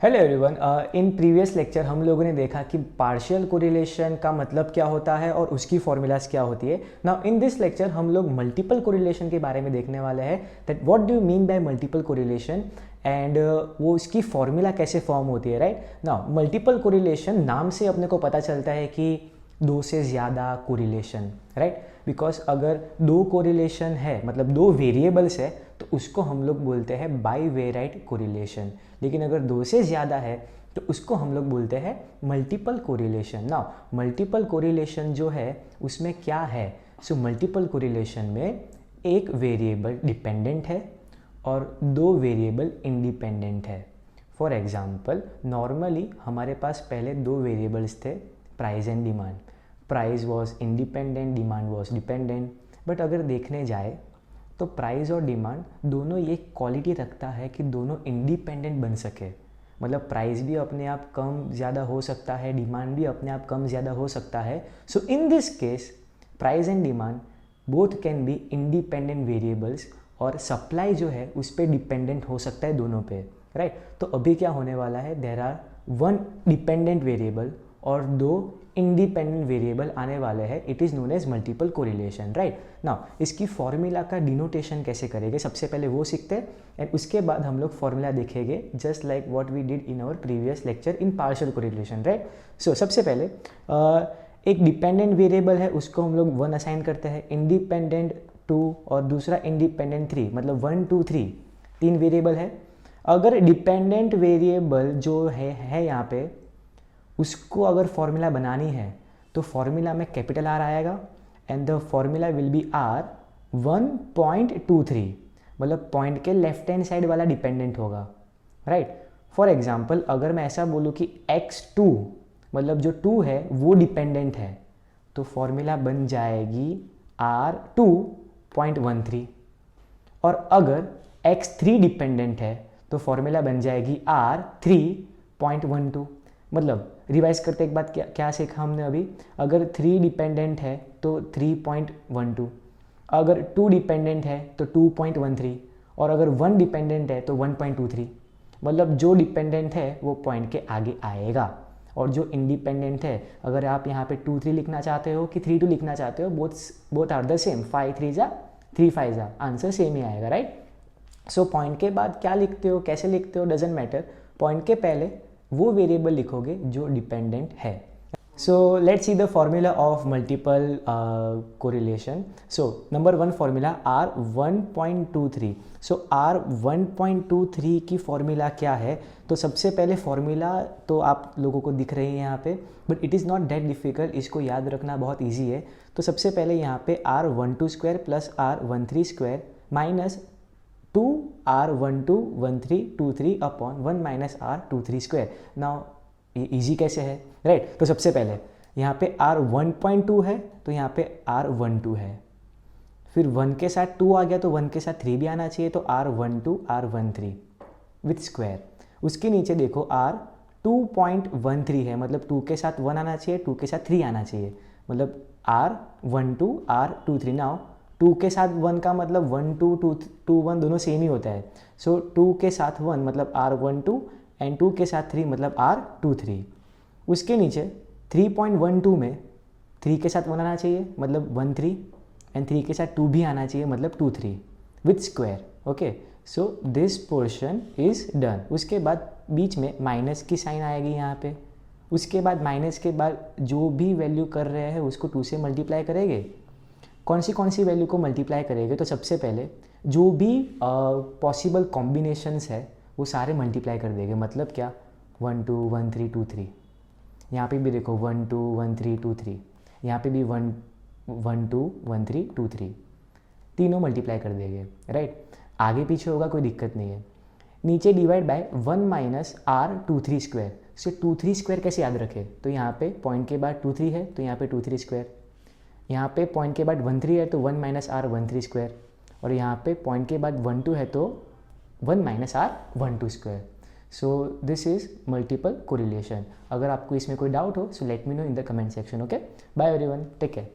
Hello everyone. In previous lecture हम लोगों ने देखा कि पार्शियल कोरिलेशन का मतलब क्या होता है और उसकी फॉर्मूलाज क्या होती है। नाउ इन दिस लेक्चर हम लोग मल्टीपल कोरिलेशन के बारे में देखने वाले हैं, that what do you mean by multiple correlation and वो उसकी फॉर्मूला कैसे फॉर्म होती है। राइट नाउ मल्टीपल कोरिलेशन नाम से अपने को पता चलता है कि दो से ज़्यादा कोरिलेशन, राइट। बिकॉज अगर दो कोरिलेशन है मतलब दो वेरिएबल्स है तो उसको हम लोग बोलते हैं बाईवेराइट कोरिलेशन। लेकिन अगर दो से ज़्यादा है तो उसको हम लोग बोलते हैं multiple correlation. Now multiple correlation जो है उसमें क्या है, सो मल्टीपल कोरिलेशन में एक वेरिएबल डिपेंडेंट है और दो वेरिएबल इंडिपेंडेंट है। फॉर एग्जांपल नॉर्मली हमारे पास पहले दो वेरिएबल्स थे, price and demand. Price was independent, demand was dependent. But अगर देखने जाए तो प्राइस और डिमांड दोनों ये क्वालिटी रखता है कि दोनों इंडिपेंडेंट बन सके। मतलब प्राइस भी अपने आप कम ज़्यादा हो सकता है, डिमांड भी अपने आप कम ज़्यादा हो सकता है। So in this case price and demand both can be independent variables और सप्लाई जो है उस पर डिपेंडेंट हो सकता है दोनों पे, राइट। तो अभी क्या होने वाला है, there are one dependent variable और दो इंडिपेंडेंट वेरिएबल आने वाले हैं। It is known as multiple correlation, right. Now इसकी फॉर्मूला का डिनोटेशन कैसे करेंगे, सबसे पहले वो सीखते हैं एंड उसके बाद हम लोग फॉर्मूला देखेंगे just like what we did in our previous lecture in partial correlation, right. So सबसे पहले एक डिपेंडेंट वेरिएबल है उसको हम लोग 1 असाइन करते हैं, इंडिपेंडेंट 2 और दूसरा इंडिपेंडेंट 3, मतलब 1 2 3 तीन वेरिएबल है। अगर डिपेंडेंट वेरिएबल जो है यहाँ पे उसको अगर फॉर्मूला बनानी है तो फॉर्मूला में कैपिटल आर आएगा and the formula will be R 1.23, मतलब पॉइंट के लेफ्ट हैंड साइड वाला डिपेंडेंट होगा, राइट। फॉर एग्जांपल अगर मैं ऐसा बोलूँ कि x2 मतलब जो 2 है वो डिपेंडेंट है तो फॉर्मूला बन जाएगी R2.13। और अगर x3 डिपेंडेंट है तो फॉर्मूला बन जाएगी R3.12। मतलब रिवाइज करते एक बात क्या सीखा हमने अभी, अगर 3 डिपेंडेंट है तो 3.12, अगर 2 डिपेंडेंट है तो 2.13 और अगर 1 डिपेंडेंट है तो 1.23। मतलब जो डिपेंडेंट है वो पॉइंट के आगे आएगा और जो इंडिपेंडेंट है, अगर आप यहाँ पे 2 3 लिखना चाहते हो कि 3 2 लिखना चाहते हो, बोथ आर द सेम, 5 3 जा 3 5 जा, आंसर सेम ही आएगा, राइट। सो पॉइंट के बाद क्या लिखते हो, कैसे लिखते हो, डजेंट मैटर। पॉइंट के पहले वो वेरिएबल लिखोगे जो डिपेंडेंट है। So let's see the formula of multiple correlation. So number 1 formula R1.23। So R1.23 की फॉर्मूला क्या है, तो सबसे पहले फॉर्मूला तो आप लोगों को दिख रही है यहाँ पे, but it is not that difficult, इसको याद रखना बहुत ईजी है। तो सबसे पहले यहाँ पे R12 square plus R13 square minus 2R121323 upon 1 minus R23 square. Now ये ईजी कैसे है, राइट। तो सबसे पहले यहाँ पे R1.2 है तो यहाँ पे R12 है, फिर 1 के साथ 2 आ गया तो 1 के साथ 3 भी आना चाहिए तो R12 R13 विथ स्क्वायर। उसके नीचे देखो R2.13 है, मतलब 2 के साथ 1 आना चाहिए, 2 के साथ 3 आना चाहिए, मतलब R12 R23। नाउ 2 के साथ 1 का मतलब 1 2 2 2 1 दोनों सेम ही होता है। सो 2 के साथ 1 मतलब R12 एंड 2 के साथ 3 मतलब R23। उसके नीचे 3.12 में 3 के साथ 1 आना चाहिए मतलब 1 3 एंड 3 के साथ 2 भी आना चाहिए मतलब 2 3 with square, okay. So this portion is done. उसके बाद बीच में माइनस की साइन आएगी यहाँ पे। उसके बाद माइनस के बाद जो भी वैल्यू कर रहे हैं उसको 2 से मल्टीप्लाई करेंगे। कौन सी वैल्यू को मल्टीप्लाई करेंगे, तो सबसे पहले जो भी पॉसिबल कॉम्बिनेशंस है वो सारे मल्टीप्लाई कर देंगे। मतलब क्या, 1 2 1 3 2 3, यहाँ पे भी देखो 1 2 1 3 2 3, यहाँ पे भी 1 1 2 1 3 2 3, तीनों मल्टीप्लाई कर देंगे, राइट। आगे पीछे होगा कोई दिक्कत नहीं है। नीचे divide by 1 minus R23 square. से 2 3 स्क्वायर कैसे याद रखें, तो यहाँ पे पॉइंट के बाद 2 3 है तो यहाँ पे 2 3 स्क्वायर, यहाँ पे पॉइंट के बाद 1 3 है तो 1 माइनस R13 स्क्वायर, और यहाँ पे पॉइंट के बाद 1 2 है तो 1 minus R12 square. So this is multiple correlation. अगर आपको इसमें कोई डाउट हो so let me know in the comment section, okay. Bye everyone, take care.